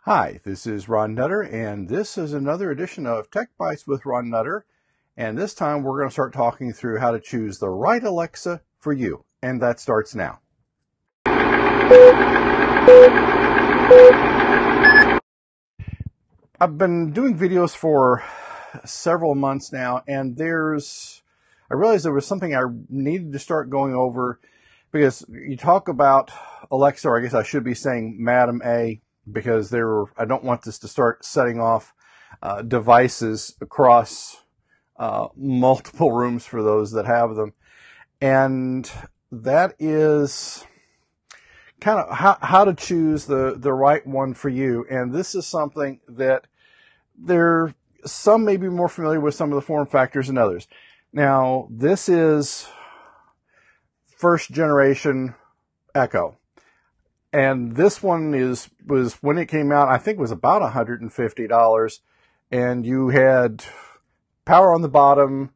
Hi, this is Ron Nutter, and this is another edition of Techbytes with Ron Nutter. And this time we're going to start talking through how to choose the right Alexa for you. And that starts now. I've been doing videos for several months now, and I realized there was something I needed to start going over, because you talk about Alexa, or I guess I should be saying Madam A, because I don't want this to start setting off devices across multiple rooms for those that have them. And that is kind of how to choose the right one for you. And this is something that some may be more familiar with some of the form factors than others. Now, this is first generation Echo. And this one was when it came out, I think it was about $150. And you had power on the bottom,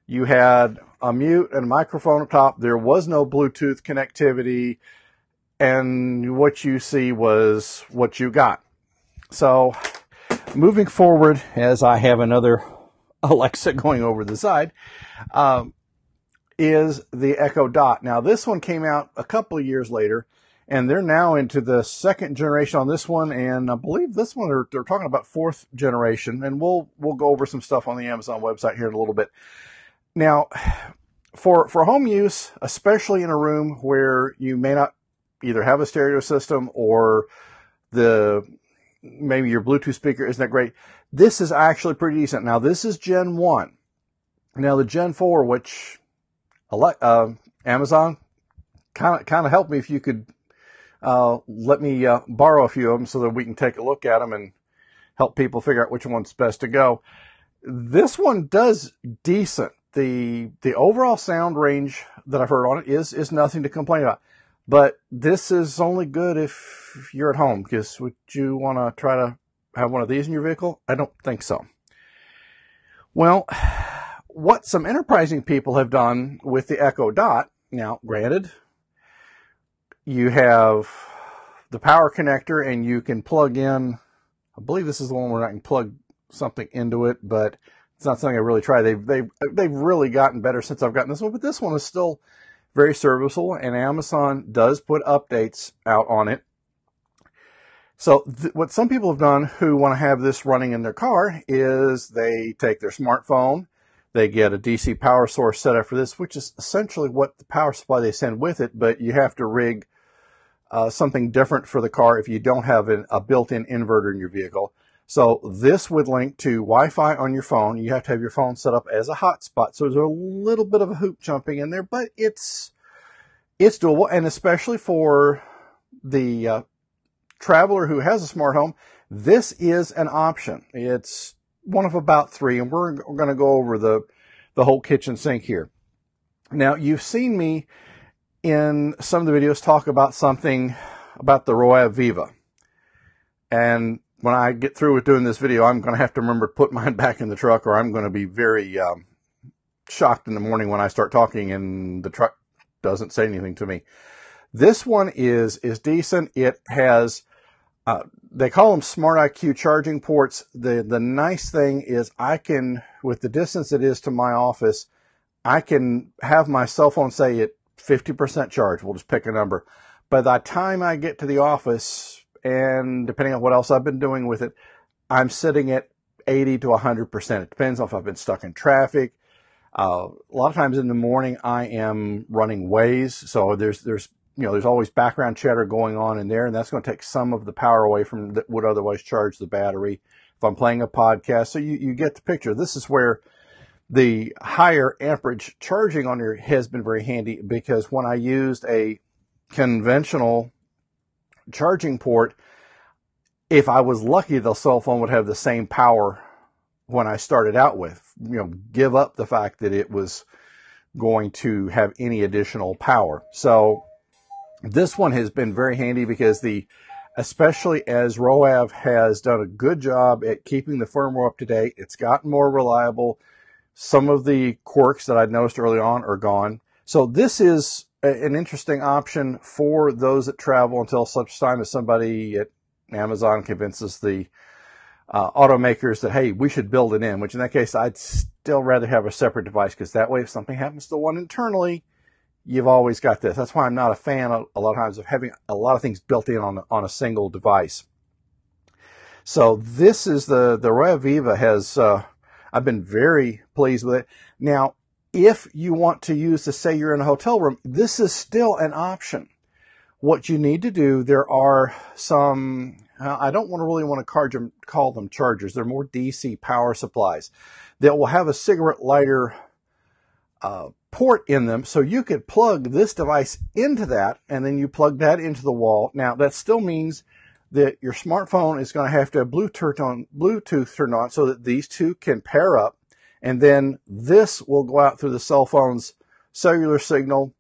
you had a mute and a microphone up top. There was no Bluetooth connectivity, and what you see was what you got. So moving forward, as I have another Alexa going over the side, is the Echo Dot. Now, this one came out a couple of years later, and they're now into the second generation on this one, and I believe this one they're talking about fourth generation, and we'll go over some stuff on the Amazon website here in a little bit. Now, for home use, especially in a room where you may not either have a stereo system or maybe your Bluetooth speaker isn't that great, this is actually pretty decent. Now, this is Gen 1. Now, the Gen 4, which Amazon kind of helped me if you could let me borrow a few of them so that we can take a look at them and help people figure out which one's best to go. This one does decent. The overall sound range that I've heard on it is nothing to complain about. But this is only good if you're at home, because would you want to try to have one of these in your vehicle? I don't think so. Well, what some enterprising people have done with the Echo Dot, now granted, you have the power connector, and you can plug in, I believe this is the one where I can plug something into it, but it's not something I really tried. They've really gotten better since I've gotten this one, but this one is still very serviceable, and Amazon does put updates out on it. So what some people have done who want to have this running in their car is they take their smartphone, they get a DC power source set up for this, which is essentially what the power supply they send with it, but you have to rig something different for the car if you don't have a built-in inverter in your vehicle. So this would link to Wi-Fi on your phone. You have to have your phone set up as a hotspot. So there's a little bit of a hoop jumping in there, but it's doable. And especially for the traveler who has a smart home, this is an option. It's one of about three, and we're going to go over the whole kitchen sink here. Now, you've seen me in some of the videos talk about something about the Roav Viva. And when I get through with doing this video, I'm going to have to remember to put mine back in the truck, or I'm going to be very shocked in the morning when I start talking and the truck doesn't say anything to me. This one is decent. It has, they call them Smart IQ charging ports. The nice thing is I can, with the distance it is to my office, I can have my cell phone say at 50% charge. We'll just pick a number. By the time I get to the office, and depending on what else I've been doing with it, I'm sitting at 80 to 100%. It depends on if I've been stuck in traffic. A lot of times in the morning, I am running Waze, so there's always background chatter going on in there, and that's going to take some of the power away from that would otherwise charge the battery. If I'm playing a podcast, so you get the picture. This is where the higher amperage charging on here has been very handy, because when I used a conventional charging port, if I was lucky, the cell phone would have the same power when I started out with, give up the fact that it was going to have any additional power. So this one has been very handy, because especially as Roav has done a good job at keeping the firmware up to date, it's gotten more reliable. Some of the quirks that I'd noticed early on are gone. So this is an interesting option for those that travel until such time as somebody at Amazon convinces the automakers that, hey, we should build it in, which in that case, I'd still rather have a separate device, because that way if something happens to one internally, you've always got this. That's why I'm not a fan a lot of times of having a lot of things built in on a single device. So this is the Roav Viva has, I've been very pleased with it. Now, if you want to use this, say you're in a hotel room, this is still an option. What you need to do, there are some, I don't really want to call them chargers. They're more DC power supplies that will have a cigarette lighter port in them. So you could plug this device into that, and then you plug that into the wall. Now, that still means that your smartphone is going to have to have Bluetooth turned on so that these two can pair up. And then this will go out through the cell phone's cellular signal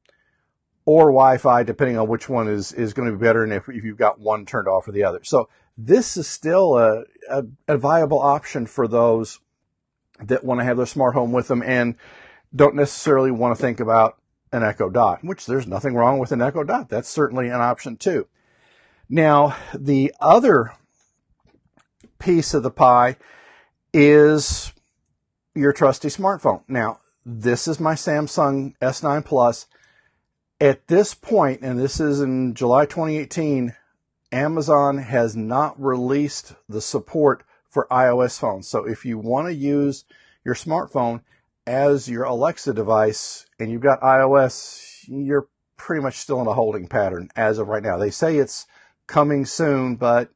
or Wi-Fi, depending on which one is going to be better, and if you've got one turned off or the other. So this is still a viable option for those that want to have their smart home with them and don't necessarily want to think about an Echo Dot, which there's nothing wrong with an Echo Dot. That's certainly an option too. Now, the other piece of the pie is your trusty smartphone. Now, this is my Samsung S9 Plus. At this point, and this is in July 2018, Amazon has not released the support for iOS phones. So if you want to use your smartphone as your Alexa device and you've got iOS, you're pretty much still in a holding pattern as of right now. They say it's coming soon, but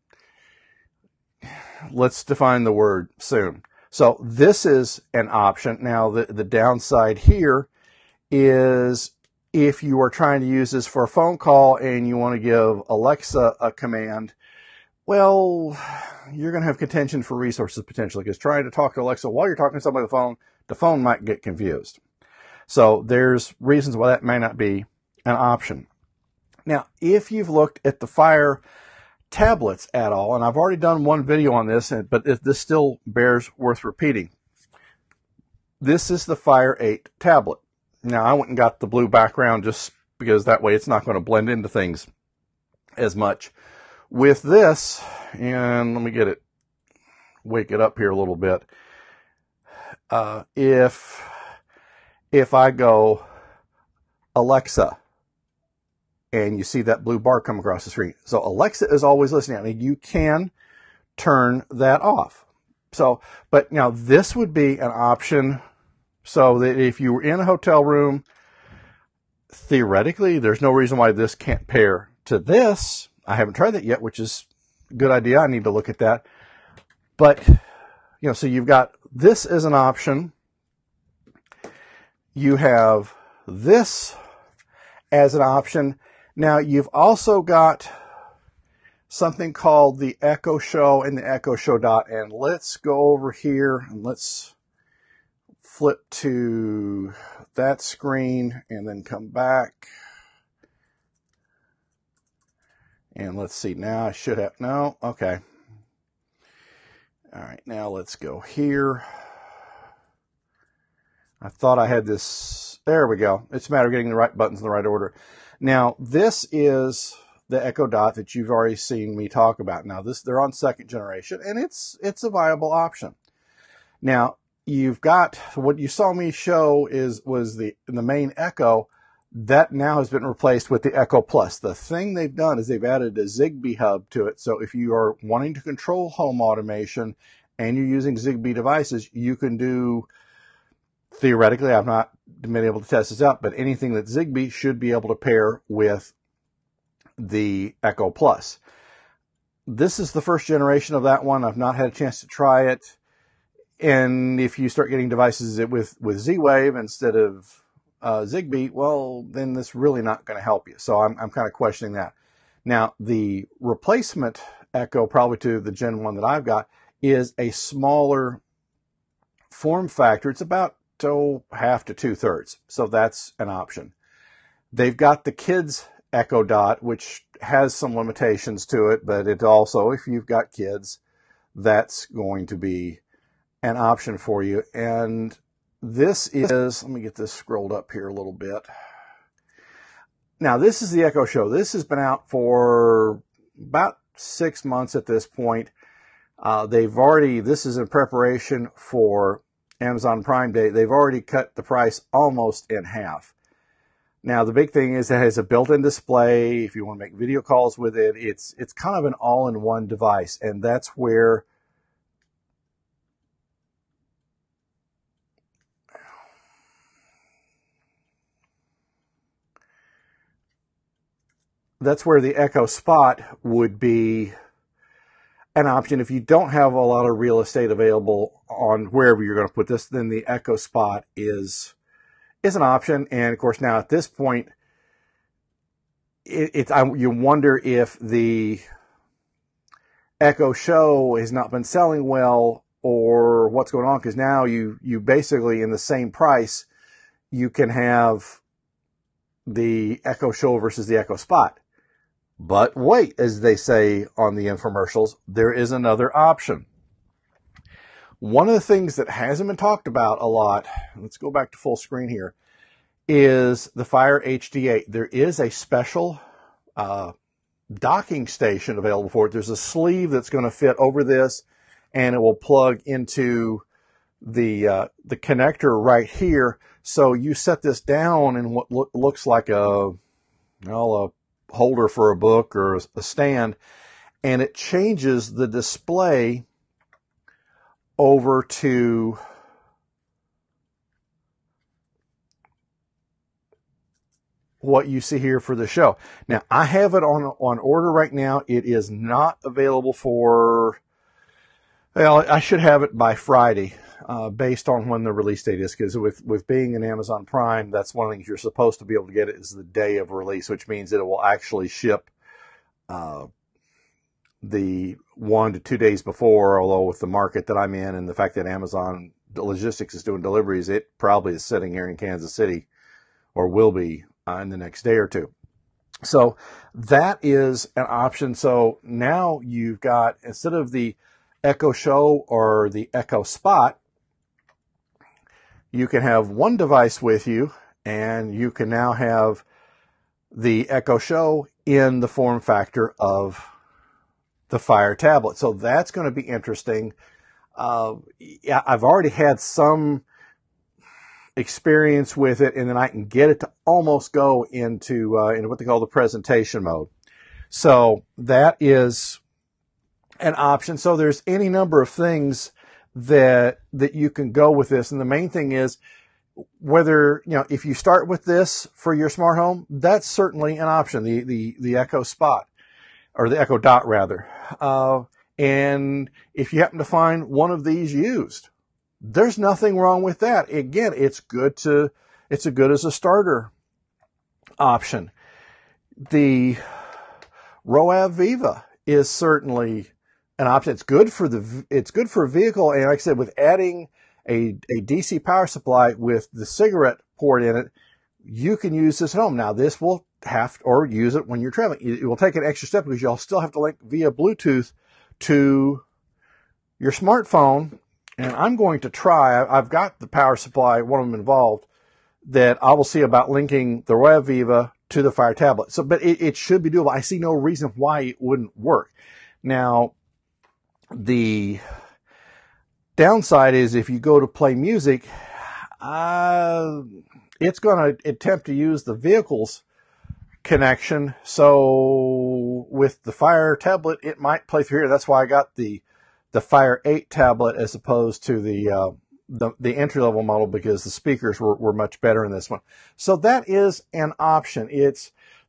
let's define the word soon. So this is an option. Now, the downside here is if you are trying to use this for a phone call and you want to give Alexa a command, well, you're going to have contention for resources potentially, because trying to talk to Alexa while you're talking to somebody on the phone might get confused. So there's reasons why that may not be an option. Now, if you've looked at the Fire tablets at all, and I've already done one video on this, but this still bears worth repeating. This is the Fire 8 tablet. Now, I went and got the blue background just because that way it's not going to blend into things as much. With this, and let me wake it up here a little bit. If I go Alexa, and you see that blue bar come across the screen. So Alexa is always listening. I mean, you can turn that off. So, but now this would be an option so that if you were in a hotel room, theoretically, there's no reason why this can't pair to this. I haven't tried that yet, which is a good idea. I need to look at that. But, so you've got this as an option. You have this as an option. Now, you've also got something called the Echo Show and the Echo Show Dot. And let's go over here and let's flip to that screen and then come back. And let's see, now I should have, no, okay. All right, now let's go here. I thought I had this, there we go. It's a matter of getting the right buttons in the right order. Now, this is the Echo Dot that you've already seen me talk about. Now, they're on second generation, and it's a viable option. Now, you've got, what you saw me show was the main Echo. That now has been replaced with the Echo Plus. The thing they've done is they've added a Zigbee hub to it. So if you are wanting to control home automation and you're using Zigbee devices, you can do, theoretically, I've not been able to test this out, but anything that's Zigbee should be able to pair with the Echo Plus. This is the first generation of that one. I've not had a chance to try it. And if you start getting devices with Z-Wave instead of Zigbee, well, then this really not going to help you. So I'm kind of questioning that. Now, the replacement Echo, probably to the Gen 1 that I've got, is a smaller form factor. It's about half to 2/3. So that's an option. They've got the kids Echo Dot, which has some limitations to it, but it also, if you've got kids, that's going to be an option for you. And this is, let me get this scrolled up here a little bit. Now, this is the Echo Show. This has been out for about 6 months at this point. This is in preparation for Amazon Prime Day. They've already cut the price almost in half. Now, the big thing is it has a built-in display. If you want to make video calls with it, it's kind of an all-in-one device. And that's where the Echo Spot would be an option. If you don't have a lot of real estate available on wherever you're going to put this, then the Echo Spot is an option. And of course, now at this point, you wonder if the Echo Show has not been selling well or what's going on, because now you basically, in the same price, you can have the Echo Show versus the Echo Spot. But wait, as they say on the infomercials, there is another option. One of the things that hasn't been talked about a lot, let's go back to full screen here, is the Fire HD8. There is a special docking station available for it. There's a sleeve that's going to fit over this, and it will plug into the connector right here. So you set this down in what looks like a holder for a book or a stand, and it changes the display over to what you see here for the show. Now, I have it on order right now. It is not available for, well, I should have it by Friday, based on when the release date is, because with being an Amazon Prime, that's one of the things you're supposed to be able to get it is the day of release, which means that it will actually ship the 1 to 2 days before, although with the market that I'm in and the fact that Amazon Logistics is doing deliveries, it probably is sitting here in Kansas City, or will be in the next day or two. So that is an option. So now you've got, instead of the Echo Show or the Echo Spot, you can have one device with you, and you can now have the Echo Show in the form factor of the Fire tablet. So that's going to be interesting. I've already had some experience with it, and then I can get it to almost go into what they call the presentation mode. So that is an option. So there's any number of things that you can go with this. And the main thing is, whether, if you start with this for your smart home, that's certainly an option, the Echo Spot, or the Echo Dot rather. And if you happen to find one of these used, there's nothing wrong with that. Again, it's good as a starter option. The Roav Viva is certainly an option. It's good for a vehicle, and like I said, with adding a DC power supply with the cigarette port in it, you can use this at home. Now, this will or use it when you're traveling. It will take an extra step because you'll still have to link via Bluetooth to your smartphone. And I'm going to try, I've got the power supply, one of them involved, that I will see about linking the Roav Viva to the Fire tablet. So, but it should be doable. I see no reason why it wouldn't work. Now, the downside is if you go to play music, it's going to attempt to use the vehicle's connection. So with the Fire tablet, it might play through here. That's why I got the Fire 8 tablet as opposed to the entry-level model, because the speakers were much better in this one. So that is an option.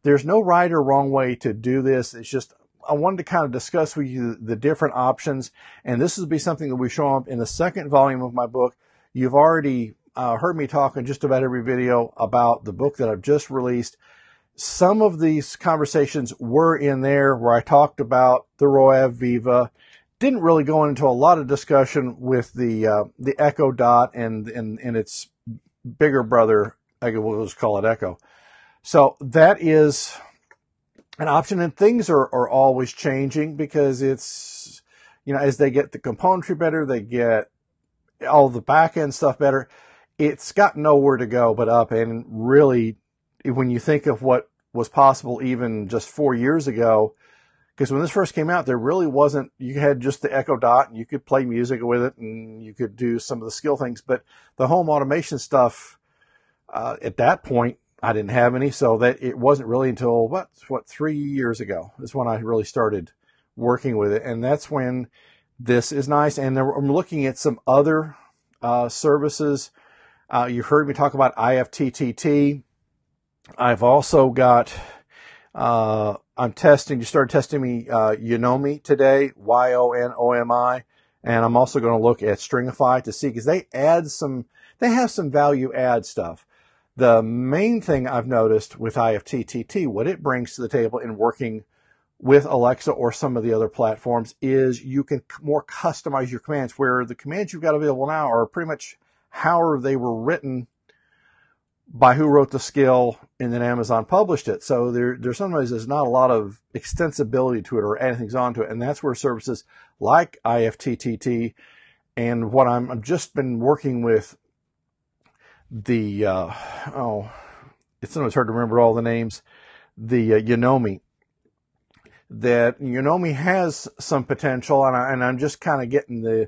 There's no right or wrong way to do this. It's just, I wanted to kind of discuss with you the different options, and this will be something that we show up in the second volume of my book. You've already heard me talk in just about every video about the book that I've just released. Some of these conversations were in there where I talked about the Roav Viva. Didn't really go into a lot of discussion with the Echo Dot and its bigger brother, we'll just call it Echo. So that is an option, and things are always changing because it's, as they get the componentry better, they get all the back end stuff better. It's got nowhere to go but up. And really, when you think of what was possible even just 4 years ago, Because when this first came out, there really wasn't, you had just the Echo Dot and you could play music with it and you could do some of the skill things. But the home automation stuff, at that point, I didn't have any. So that it wasn't really until, 3 years ago is when I really started working with it. And that's when this is nice. And I'm looking at some other services. You've heard me talk about IFTTT. I've also got, you started testing me, Yonomi today, Yonomi, and I'm also going to look at Stringify to see, because they have some value add stuff. The main thing I've noticed with IFTTT, what it brings to the table in working with Alexa or some of the other platforms, is you can more customize your commands, where the commands you've got available now are pretty much however they were written by who wrote the skill, and then Amazon published it. So there's sometimes there's not a lot of extensibility to it or adding things onto it. And that's where services like IFTTT and what I've just been working with the, it's sometimes hard to remember all the names, the Yonomi. That Yonomi has some potential, and I'm just kind of getting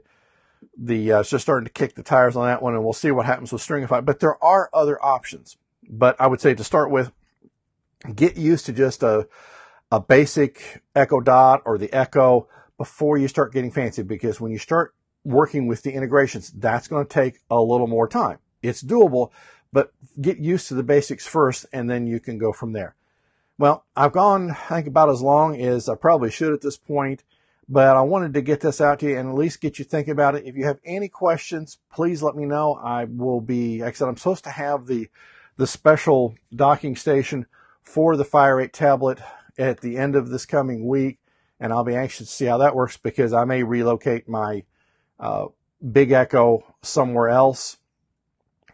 just starting to kick the tires on that one, and we'll see what happens with Stringify. But there are other options. But I would say to start with, get used to just a basic Echo Dot or the Echo before you start getting fancy, because when you start working with the integrations, that's going to take a little more time. It's doable, but get used to the basics first, and then you can go from there. Well, I've gone, I think, about as long as I probably should at this point. But I wanted to get this out to you and at least get you thinking about it. If you have any questions, please let me know. I will be, like I said, I'm supposed to have the special docking station for the Fire 8 tablet at the end of this coming week. And I'll be anxious to see how that works, because I may relocate my Big Echo somewhere else.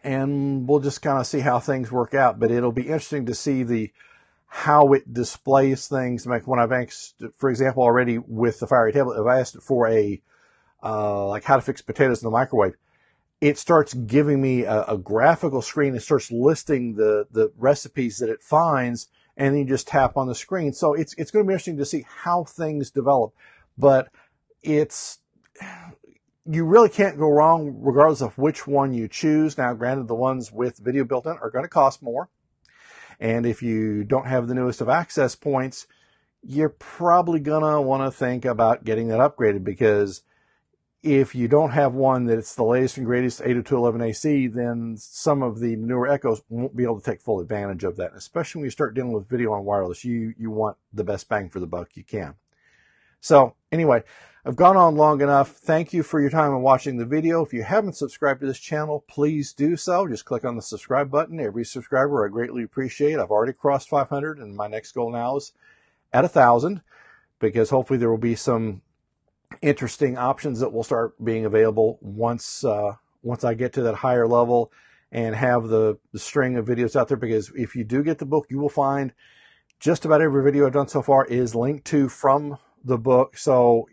And we'll just kind of see how things work out. But it'll be interesting to see how it displays things. Like when I've asked, for example, already with the Fire 8 tablet, if I asked it for like how to fix potatoes in the microwave, it starts giving me a graphical screen. It starts listing the recipes that it finds, and then you just tap on the screen. So it's going to be interesting to see how things develop. But you really can't go wrong regardless of which one you choose. Now, granted, the ones with video built in are going to cost more. And if you don't have the newest of access points, you're probably going to want to think about getting that upgraded, because if you don't have one that's the latest and greatest 802.11ac, then some of the newer Echoes won't be able to take full advantage of that. Especially when you start dealing with video on wireless, you want the best bang for the buck you can. So anyway, I've gone on long enough. Thank you for your time and watching the video. If you haven't subscribed to this channel, please do so. Just click on the subscribe button. Every subscriber I greatly appreciate. I've already crossed 500, and my next goal now is at 1,000, because hopefully there will be some interesting options that will start being available once I get to that higher level and have the string of videos out there. Because if you do get the book, you will find just about every video I've done so far is linked to from the book. So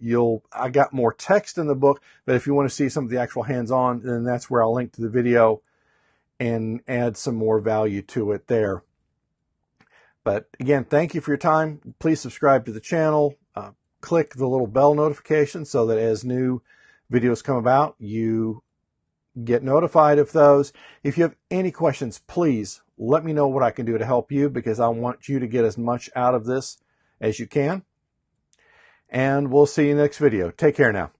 I got more text in the book, but if you want to see some of the actual hands-on, then that's where I'll link to the video and add some more value to it there. But again, thank you for your time. Please subscribe to the channel. Click the little bell notification so that as new videos come about, you get notified of those. If you have any questions, please let me know what I can do to help you, because I want you to get as much out of this as you can. And we'll see you next video. Take care now.